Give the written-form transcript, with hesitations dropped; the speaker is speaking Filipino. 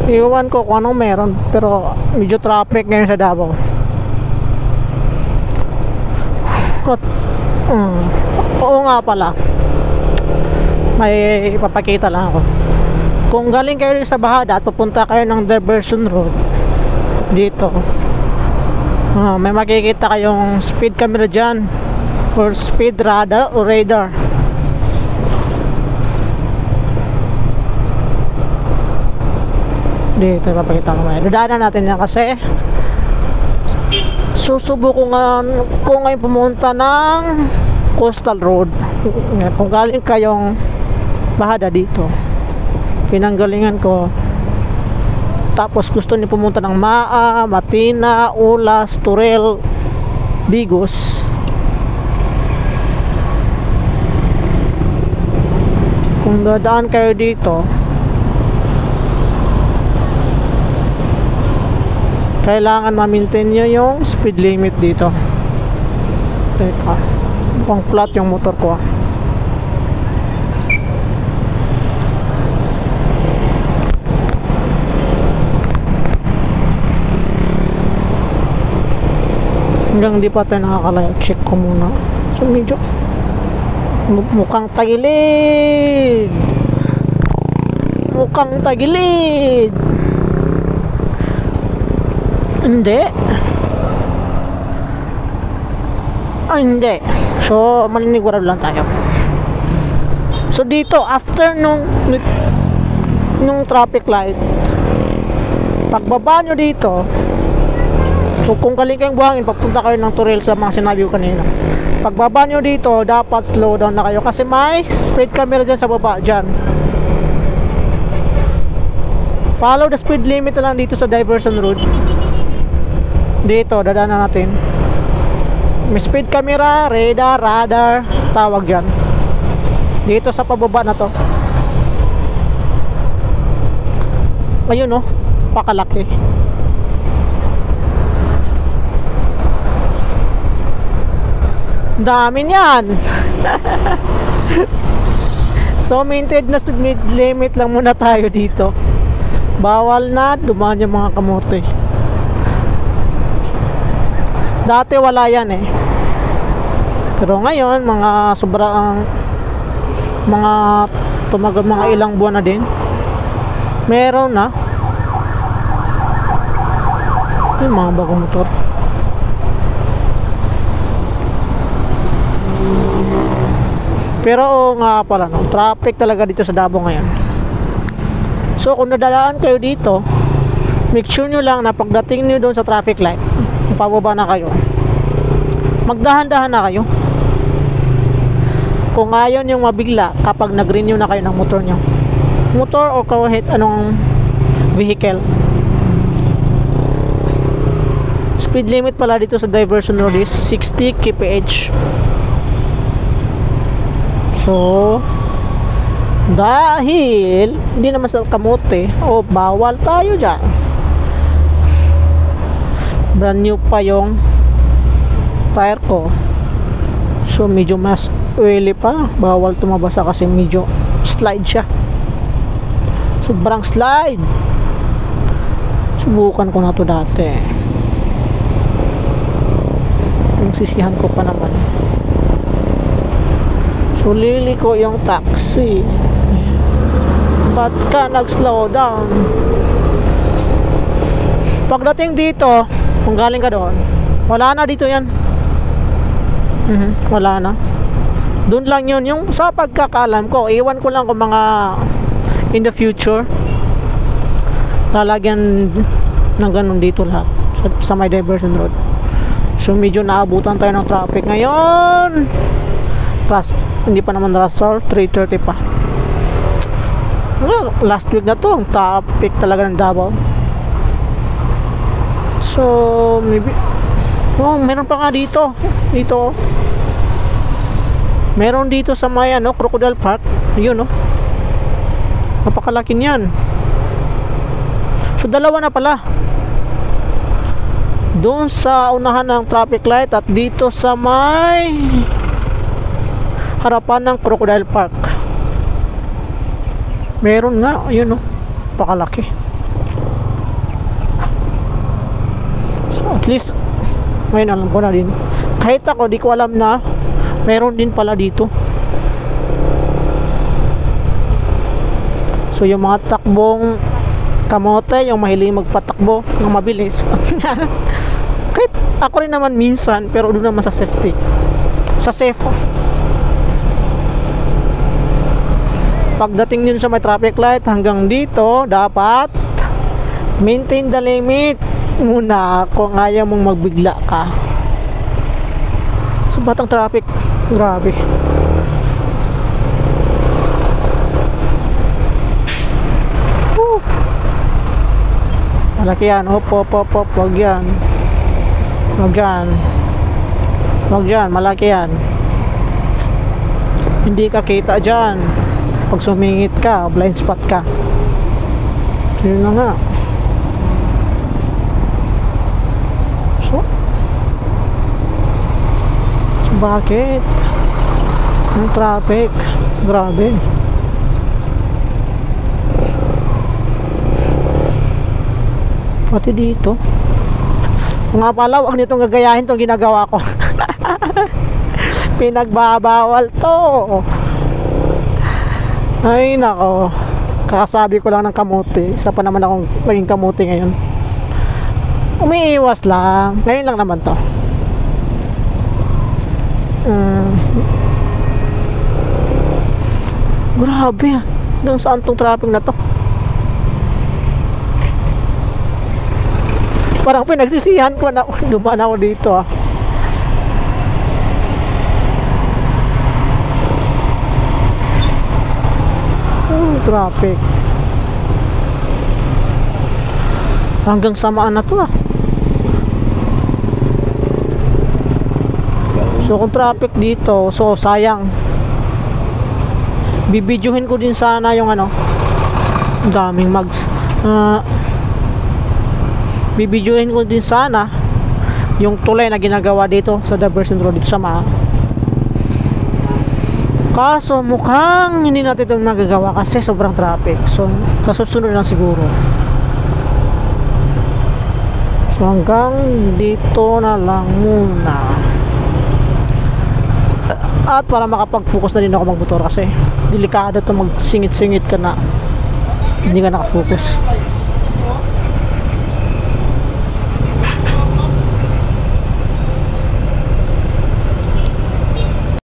Iwan ko kung anong meron, pero medyo traffic ngayon sa Davao. At, oo nga pala, may ipapakita lang ako. Kung galing kayo sa Bahada at pupunta kayo ng Diversion Road dito, may makikita kayong speed camera dyan, or speed radar o radar. Dito ipapakita ko, may dadaanan natin yan kasi susubukan ko ngayon pumunta ng Coastal Road. Kung galing kayong Bahada dito, pinanggalingan ko, tapos gusto niyo pumunta ng Maa, Matina, Ulas, Turel, Digos, kung dadaan kayo dito, kailangan ma-maintain nyo yung speed limit dito. Teka, mukhang flat yung motor ko. Hanggang di pa tayo nakakalayo, check ko muna. So medyo mukhang tagilid, mukhang tagilid. Hindi. Hindi. So maninigurado lang tayo. So dito, after nung traffic light, pagbaba nyo dito, so kung galing kayong buhangin, papunta kayo ng Turel sa mga sinabi ko kanina, pagbaba nyo dito, dapat slow down na kayo kasi may speed camera dyan sa baba, dyan. Follow the speed limit na lang dito sa Diversion Road. Dito, dadaanan natin. May speed camera, radar, tawag dyan. Dito sa pababa na to. Ayun oh, pakalaki. Dami niyan. So maintained na speed limit lang muna tayo dito. Bawal na dumaan yung mga kamote. Dati wala yan eh, pero ngayon mga sobrang tumagal mga ilang buwan na din, meron na yung mga bagong motor. Pero oo nga pala, no, traffic talaga dito sa Davao ngayon. So kung nadadaan kayo dito, make sure nyo lang na pagdating nyo doon sa traffic light, pababa na kayo, magdahan-dahan na kayo. Kung ayaw yung mabigla kapag nag-renew na kayo ng motor nyo, motor o kahit anong vehicle. Speed limit pala dito sa Diversion Road is 60 kph. So dahil hindi naman sa kamote, bawal tayo dyan. Brand new pa yung tire ko, so medyo mas oily pa, bawal tumabasa kasi medyo slide siya, sobrang slide. Subukan ko na to dati, yung sisihan ko pa naman. So liliko yung taxi, ba't ka nag slow down? Pagdating dito, kung galing ka doon, wala na dito yan. Wala na. Doon lang yun. Yung sa pagkakalam ko, iwan ko lang kung mga in the future lalagyan ng ganun dito lahat sa may Diversion Road. So medyo naabutan tayo ng traffic ngayon. Hindi pa naman rush hour, 3:30 pa. Last week na to, ang traffic talaga ng Davao. So maybe meron pa nga dito meron dito sa may Crocodile Park, yun napakalaki niyan. So dalawa na pala, doon sa unahan ng traffic light at dito sa may harapan ng Crocodile Park meron nga, yun napakalaki. At least ngayon alam ko na din. Kahit ako di ko alam na meron din pala dito. So yung mga takbong kamote, yung mahilig magpatakbo ng mabilis. Kahit ako rin naman minsan, pero doon naman sa safety. Sa safe. Pagdating yun sa may traffic light hanggang dito, dapat maintain the limit muna kung ayaw mong magbigla ka. So batang traffic, grabe. Malaki yan. Hop, wag yan. Wag yan. Wag yan, malaki yan. Hindi ka kita dyan. Pag sumingit ka, blind spot ka. So yun na nga. So bakit? Ang traffic. Grabe. Pati dito. Nga pala, wag nitong gagayahin tong ginagawa ko. Pinagbabawal to. Ay nako. Kakasabi ko lang ng kamuti. Isa pa naman akong maging kamuti ngayon. Umiiwas lang. Ngayon lang naman to. Grabe. Hanggang saan tong traffic na to? Parang pinagsisihan ko na dumaan ako dito ah. Traffic. Hanggang samaan na to ah. So kung traffic dito, so sayang. Bibidyohin ko din sana yung ano, daming mags. Bibidyohin ko din sana yung tulay na ginagawa dito sa diversion road dito sa Maa. Kaso mukhang hindi natin ito magagawa kasi sobrang traffic. So sa susunod lang siguro. So hanggang dito na lang muna. At para makapag-focus na din ako magmotor kasi delikado to, magsingit-singit ka na hindi ka nakafocus.